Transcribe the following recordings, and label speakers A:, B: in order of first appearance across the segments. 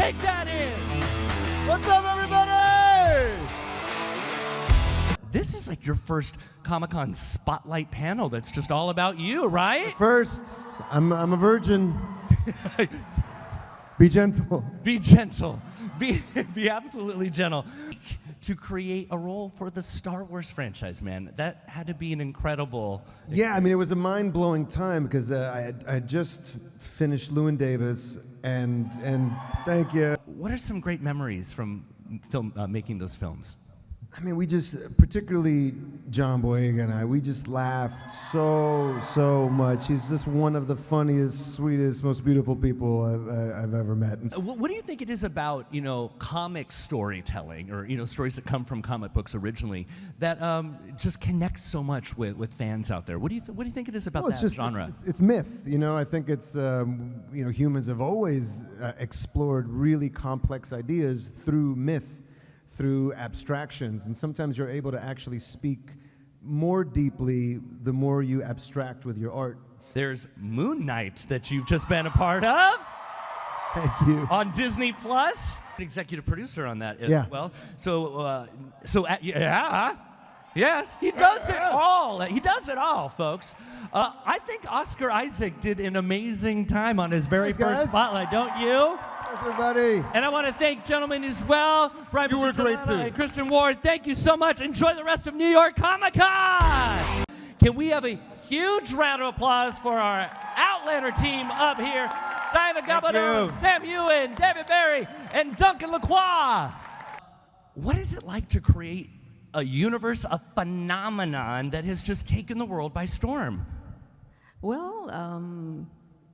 A: Take that in.
B: What's up, everybody?
A: This is like your first Comic-Con spotlight panel that's just all about you, right?
B: First, I'm a virgin. Be gentle.
A: Be gentle. Be absolutely gentle. To create a role for the Star Wars franchise, man, that had to be an incredible...
B: Yeah, I mean, it was a mind-blowing time because I had just finished Llewyn Davis, and thank you.
A: What are some great memories from making those films?
B: I mean, we just, particularly John Boyega and I, we just laughed so much. He's just one of the funniest, sweetest, most beautiful people I've ever met.
A: What do you think it is about, comic storytelling, or, stories that come from comic books originally, that just connects so much with fans out there? What do you think it is about that genre?
B: It's myth, I think it's, humans have always explored really complex ideas through myth, through abstractions, and sometimes you're able to actually speak more deeply the more you abstract with your art.
A: There's Moon Knight that you've just been a part of.
B: Thank you.
A: On Disney Plus. Executive producer on that as well. Yes, he does it all. He does it all, folks. I think Oscar Isaac did an amazing time on his very first spotlight, don't you?
B: Everybody.
A: And I want to thank gentlemen as well. Brian,
B: you were great too.
A: And Christian Ward, thank you so much. Enjoy the rest of New York Comic-Con. Can we have a huge round of applause for our Outlander team up here? Diana GABALDON, Sam Ewan, David Barry, and Duncan Lacroix. What is it like to create a universe, a phenomenon that has just taken the world by storm?
C: Well,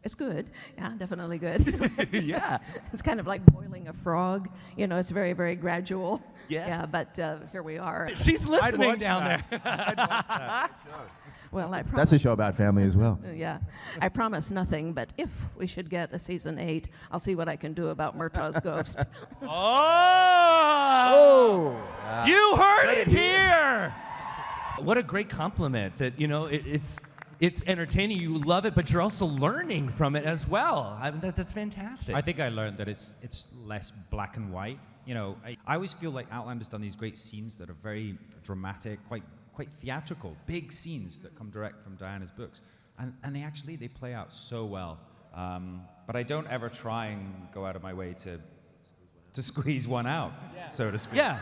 C: it's good. Yeah, definitely good.
A: Yeah.
C: It's kind of like boiling a frog. It's very, very gradual.
A: Yes.
C: Yeah, but here we are.
A: She's listening down there.
D: I'd watch that.
C: Well, I promise.
D: That's a show about family as well.
C: Yeah. I promise nothing, but if we should get a season 8, I'll see what I can do about Murtaugh's ghost.
A: Oh! You heard it here! What a great compliment that, it's entertaining, you love it, but you're also learning from it as well. That's fantastic.
E: I think I learned that it's less black and white. I always feel like Outlander's done these great scenes that are very dramatic, quite theatrical, big scenes that come direct from Diana's books. And they play out so well. But I don't ever try and go out of my way to squeeze one out, so to speak.
A: Yeah.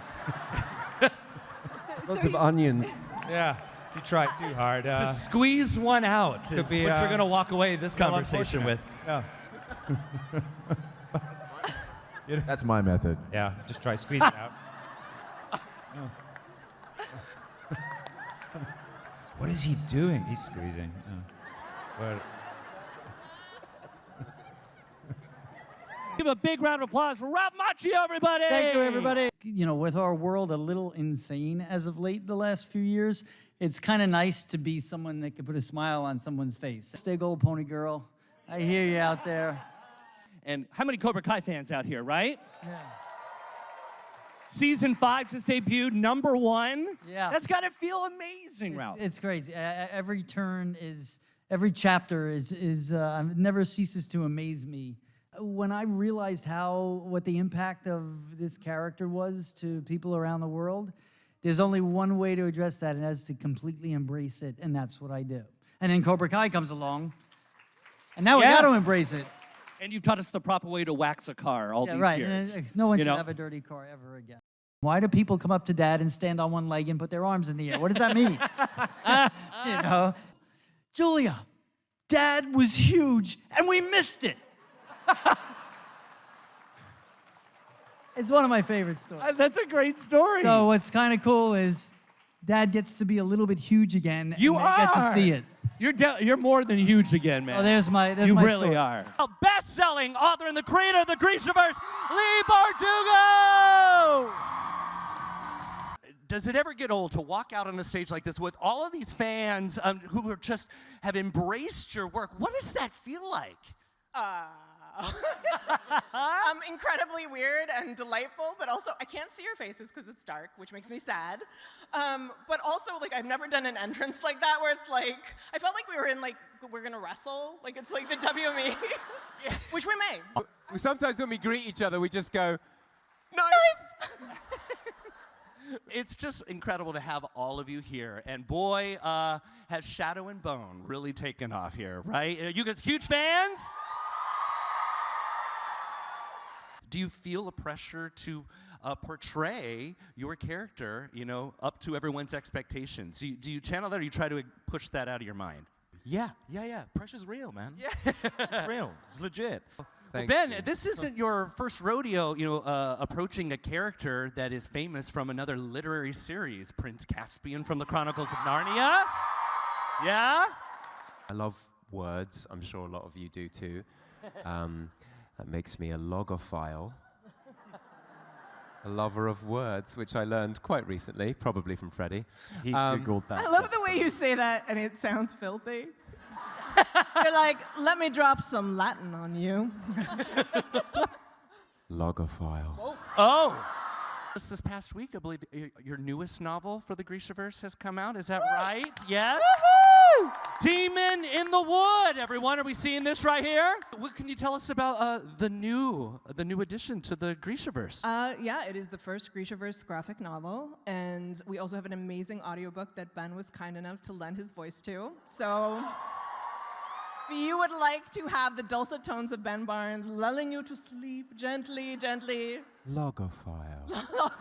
B: Lots of onions.
E: Yeah. If you try too hard.
A: To squeeze one out is what you're going to walk away this conversation with.
E: Yeah.
D: That's my method.
E: Yeah, just try squeezing out. What is he doing? He's squeezing.
A: Give a big round of applause for Rob Macchio, everybody!
F: Thank you, everybody. With our world a little insane as of late the last few years, it's kind of nice to be someone that can put a smile on someone's face. Stay gold, pony girl. I hear you out there.
A: And how many Cobra Kai fans out here, right?
F: Yeah.
A: Season 5 just debuted, #1.
F: Yeah.
A: That's got to feel amazing, Ralph.
F: It's crazy. Every chapter never ceases to amaze me. When I realized what the impact of this character was to people around the world, there's only one way to address that, and that's to completely embrace it, and that's what I do. And then Cobra Kai comes along, and now we got to embrace it.
A: And you've taught us the proper way to wax a car all these years.
F: And no one should have a dirty car ever again. Why do people come up to Dad and stand on one leg and put their arms in the air? What does that mean? Julia, Dad was huge, and we missed it. It's one of my favorite stories.
A: That's a great story.
F: So what's kind of cool is Dad gets to be a little bit huge again.
A: You
F: and I get to see it.
A: You're more than huge again, man.
F: Oh, there's my
A: You
F: my
A: really
F: story.
A: are. A best-selling author and the creator of the Greciaverse, Leigh Bardugo! Does it ever get old to walk out on a stage like this with all of these fans who have embraced your work? What does that feel like?
G: Incredibly weird and delightful, but also I can't see your faces because it's dark, which makes me sad. But also, like, I've never done an entrance like that where it's like, I felt like we were in, like, we're gonna wrestle. Like, it's like the WME, which we may.
H: Sometimes when we greet each other, we just go, knife!
A: It's just incredible to have all of you here. And boy, has Shadow and Bone really taken off here, right? Are you guys huge fans? Do you feel a pressure to portray your character, you know, up to everyone's expectations? Do you channel that, or you try to push that out of your mind?
D: Yeah. Pressure's real, man. Yeah. It's real. It's legit.
A: Well, Ben, this isn't your first rodeo, you know, approaching a character that is famous from another literary series, Prince Caspian from the Chronicles of Narnia. Yeah?
H: I love words. I'm sure a lot of you do too. That makes me a logophile. A lover of words, which I learned quite recently, probably from Freddie.
D: He Googled that.
G: I love the way you say that, and it sounds filthy. You're like, let me drop some Latin on you.
H: Logophile.
A: Oh! Just this past week, I believe your newest novel for the Grishaverse has come out. Is that right? Yes? Woohoo! Demon in the Wood, everyone. Are we seeing this right here? What can you tell us about the new addition to the Grishaverse?
G: Yeah, it is the first Grishaverse graphic novel, and we also have an amazing audiobook that Ben was kind enough to lend his voice to. So, if you would like to have the dulcet tones of Ben Barnes lulling you to sleep gently, gently.
H: Logophile.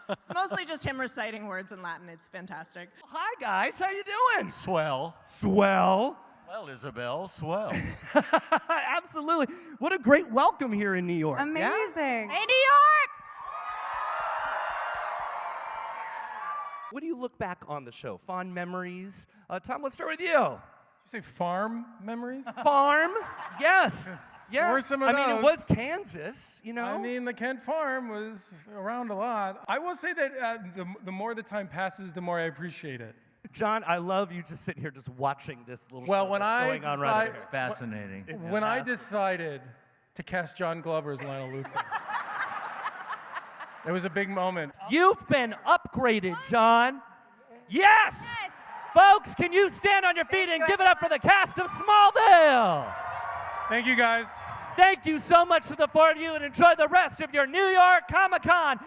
G: It's mostly just him reciting words in Latin. It's fantastic.
A: Hi, guys. How you doing?
I: Swell.
A: Swell.
I: Well, Isabel, swell.
A: Absolutely. What a great welcome here in New York.
J: Amazing.
A: Yeah?
J: Hey, New York!
A: What do you look back on the show? Fond memories? Tom, let's start with you.
K: Did you say farm memories?
A: Farm? Yes. Yeah.
K: Or some of
A: I mean, it
K: those.
A: was Kansas, you know?
K: I mean, the Kent farm was around a lot. I will say that the more the time passes, the more I appreciate it.
A: John, I love you just sitting here just watching this little
K: Well,
A: show
K: when
A: that's
K: I
A: going on right
K: decide-
I: It's fascinating.
K: When I decided to cast John Glover as Lionel Luthor, it was a big moment.
A: You've been upgraded, John. Yes! Folks, can you stand on your feet and give it up for the cast of Smallville?
K: Thank you, guys.
A: Thank you so much to the four of you, and enjoy the rest of your New York Comic-Con.